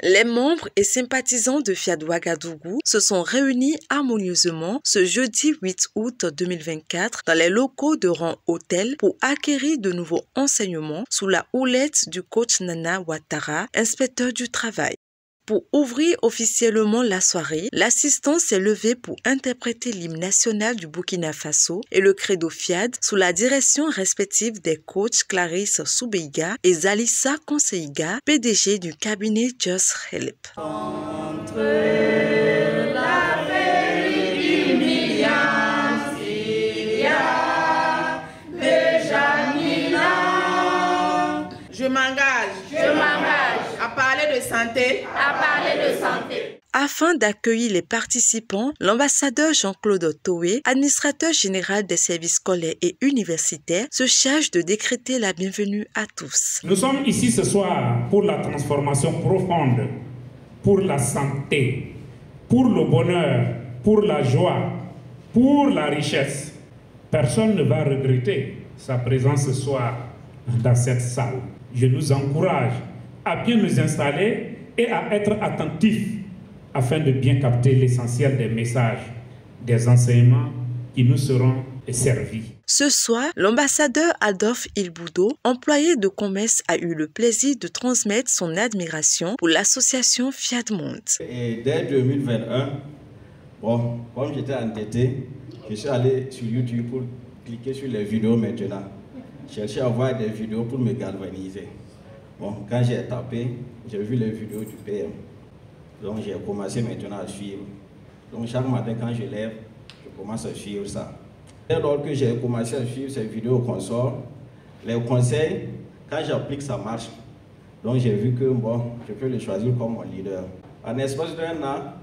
Les membres et sympathisants de Fiat Ouagadougou se sont réunis harmonieusement ce jeudi 8 août 2024 dans les locaux de Rang Hôtel pour acquérir de nouveaux enseignements sous la houlette du coach Nana Ouattara, inspecteur du travail. Pour ouvrir officiellement la soirée, l'assistant s'est levé pour interpréter l'hymne national du Burkina Faso et le credo Fiat sous la direction respective des coachs Clarisse Soubeiga et Zalissa Conseiga, PDG du cabinet Just Help. Entre la humiliance, il y a déjà 1000 ans. Je m'engage à parler de santé. Afin d'accueillir les participants, l'ambassadeur Jean-Claude Toé, administrateur général des services scolaires et universitaires, se charge de décréter la bienvenue à tous. Nous sommes ici ce soir pour la transformation profonde, pour la santé, pour le bonheur, pour la joie, pour la richesse. Personne ne va regretter sa présence ce soir dans cette salle. Je nous encourage à bien nous installer et à être attentifs afin de bien capter l'essentiel des messages, des enseignements qui nous seront servis. Ce soir, l'ambassadeur Adolphe Ilboudo, employé de commerce, a eu le plaisir de transmettre son admiration pour l'association Fiat Monde. Et dès 2021, comme j'étais entêté, je suis allé sur YouTube pour cliquer sur les vidéos maintenant. Chercher à voir des vidéos pour me galvaniser. Quand j'ai tapé, j'ai vu les vidéos du PM. Donc j'ai commencé maintenant à suivre. Donc chaque matin quand je lève, je commence à suivre ça. Et lors que j'ai commencé à suivre ces vidéos qu'on sort, les conseils, quand j'applique ça marche. Donc j'ai vu que je peux le choisir comme mon leader. En l'espace d'1 an,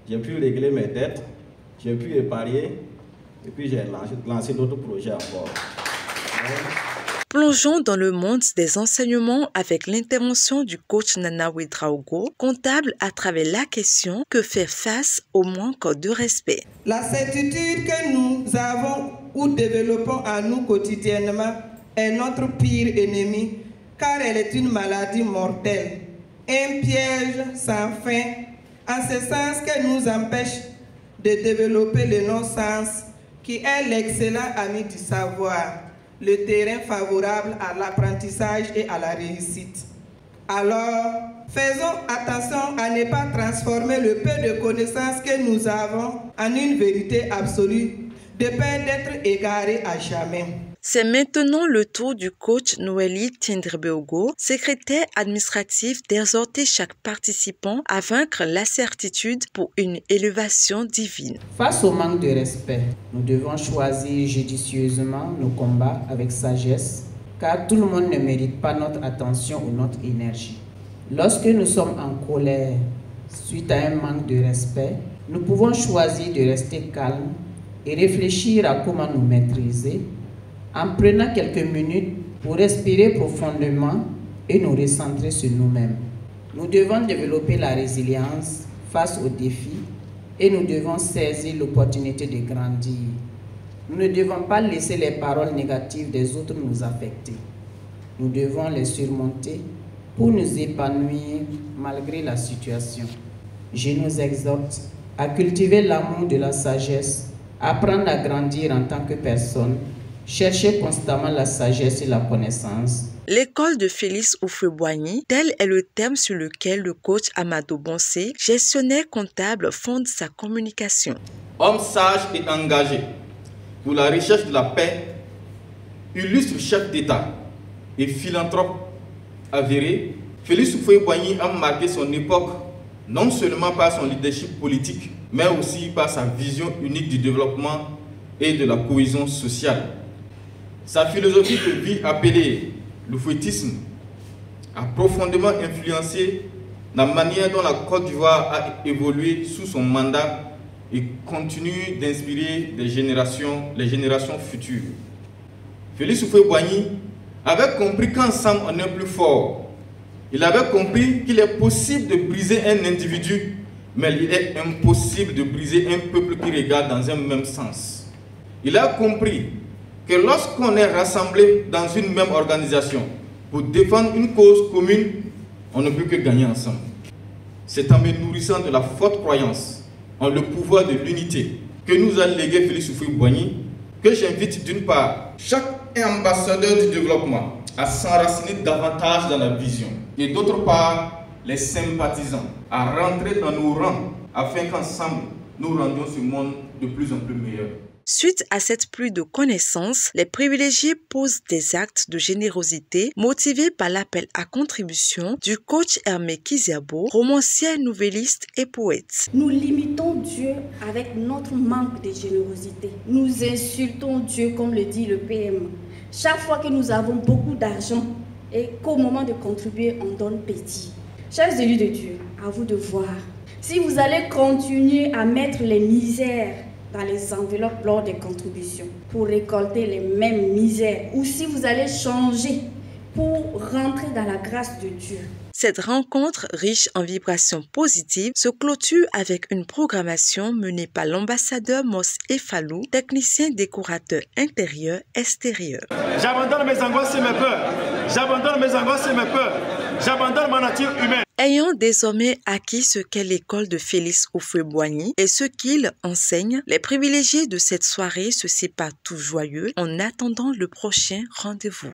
j'ai pu régler mes dettes, j'ai pu épargner et puis j'ai lancé d'autres projets encore. Plongeons dans le monde des enseignements avec l'intervention du coach Nana Ouedraogo, comptable à travers la question que faire face au manque de respect. La certitude que nous avons ou développons en nous quotidiennement est notre pire ennemi, car elle est une maladie mortelle, un piège sans fin, en ce sens qu'elle nous empêche de développer le non-sens, qui est l'excellent ami du savoir, le terrain favorable à l'apprentissage et à la réussite. Alors, faisons attention à ne pas transformer le peu de connaissances que nous avons en une vérité absolue, de peur d'être égarés à jamais. C'est maintenant le tour du coach Noélie Tiendrebeogo, secrétaire administratif, d'exhorter chaque participant à vaincre l'incertitude pour une élévation divine. Face au manque de respect, nous devons choisir judicieusement nos combats avec sagesse, car tout le monde ne mérite pas notre attention ou notre énergie. Lorsque nous sommes en colère suite à un manque de respect, nous pouvons choisir de rester calmes et réfléchir à comment nous maîtriser, en prenant quelques minutes pour respirer profondément et nous recentrer sur nous-mêmes. Nous devons développer la résilience face aux défis et nous devons saisir l'opportunité de grandir. Nous ne devons pas laisser les paroles négatives des autres nous affecter. Nous devons les surmonter pour nous épanouir malgré la situation. Je nous exhorte à cultiver l'amour de la sagesse, apprendre à grandir en tant que personne, chercher constamment la sagesse et la connaissance. L'école de Félix Oufoué-Boigny, tel est le thème sur lequel le coach Amadou Bonsé, gestionnaire comptable, fonde sa communication. Homme sage et engagé pour la recherche de la paix, illustre chef d'État et philanthrope avéré, Félix Oufoué-Boigny a marqué son époque non seulement par son leadership politique, mais aussi par sa vision unique du développement et de la cohésion sociale. Sa philosophie de vie appelée le fouettisme a profondément influencé la manière dont la Côte d'Ivoire a évolué sous son mandat et continue d'inspirer les générations futures. Félix Oufoué-Boigny avait compris qu'ensemble on est plus fort. Il avait compris qu'il est possible de briser un individu, mais il est impossible de briser un peuple qui regarde dans un même sens. Il a compris que lorsqu'on est rassemblé dans une même organisation pour défendre une cause commune, on ne peut que gagner ensemble. C'est en me nourrissant de la forte croyance en le pouvoir de l'unité que nous a légué Félix Houphouët-Boigny que j'invite d'une part chaque ambassadeur du développement à s'enraciner davantage dans la vision et d'autre part les sympathisants à rentrer dans nos rangs afin qu'ensemble nous rendions ce monde de plus en plus meilleur. Suite à cette pluie de connaissances, les privilégiés posent des actes de générosité motivés par l'appel à contribution du coach Hermé Kiziabo, romancier, nouvelliste et poète. Nous limitons Dieu avec notre manque de générosité. Nous insultons Dieu comme le dit le PM. Chaque fois que nous avons beaucoup d'argent et qu'au moment de contribuer, on donne petit. Chers élus de Dieu, à vous de voir. Si vous allez continuer à mettre les misères dans les enveloppes lors des contributions pour récolter les mêmes misères, ou si vous allez changer pour rentrer dans la grâce de Dieu. Cette rencontre riche en vibrations positives se clôture avec une programmation menée par l'ambassadeur Mos Efalou, technicien décorateur intérieur-extérieur. J'abandonne mes angoisses et mes peurs. J'abandonne mes angoisses et mes peurs. J'abandonne ma nature humaine. Ayant désormais acquis ce qu'est l'école de Félix Houphouët-Boigny et ce qu'il enseigne, les privilégiés de cette soirée se séparent tout joyeux en attendant le prochain rendez-vous.